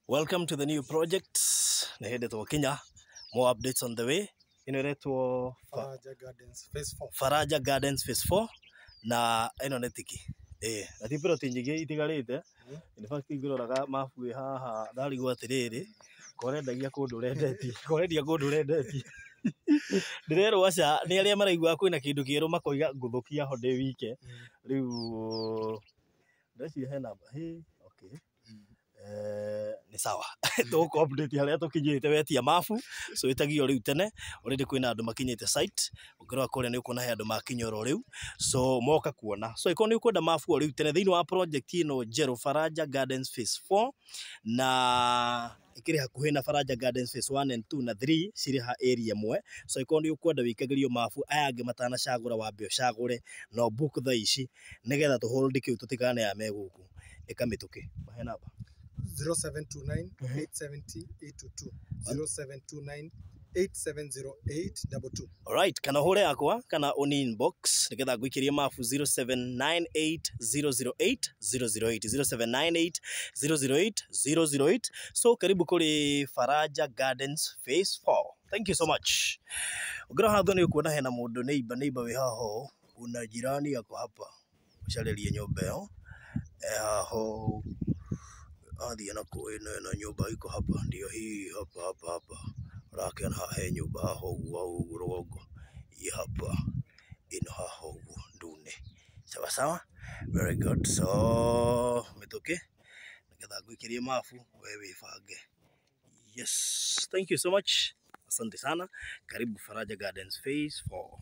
Welcome to the new project. Nahede to Kenya. More updates on the way. Inaitwa Faraja Gardens Phase 4. Faraja Gardens Phase 4 na ino netiki. Na tipiro tinjige itigarite. In fact igiroraga mafu haha thari gwa tiriri. Korendagia kundu rendeti. Korendia kundu rendeti. Ndirero aca ni aria maraigua kwina kindu kieru makoiga nguthukia ho ndi wike. Riu ndaci he namba. Okay. Ni sawa tuko update haria tukinyite wetia mafu so itagio riu tene already kwina andu makinyite site ukirwa kule ni ukona he andu makinyoro riu so moka kuona so iko ni ukwenda mafu riu tene thiini wa project ino Jero Faraja Gardens Phase 4 na ikiri hakuhi na Faraja Gardens Phase 1 and 2 na 3 ciri ha area mwe so iko ni ukwenda wikagirio mafu aya angi matana cagura wambe cagure no book tha ici nigetha tu hold kiu tutikane ya meguku ikamituke mahena hapa 0729 870 822 0729 870822. Alright, kana hore yakwa kana on inbox nigetha ngwikirie mafu 0798 008 008 so karibu kuri Faraja Gardens Phase 4. Thank you so much. Ugira hatho ni kuona hena mundu neighbor we haho una jirani yako hapa ushalelie nyumba yo haho adhi na kuena na nyumba iko hapa ndio hii hapa rakiona hahe nyumba haho au rogo hii hapa ino haho ndune sawa very good so metoke nikatha gwikirie mafu wewe ifange yes thank you so much asante sana karibu Faraja Gardens Phase 4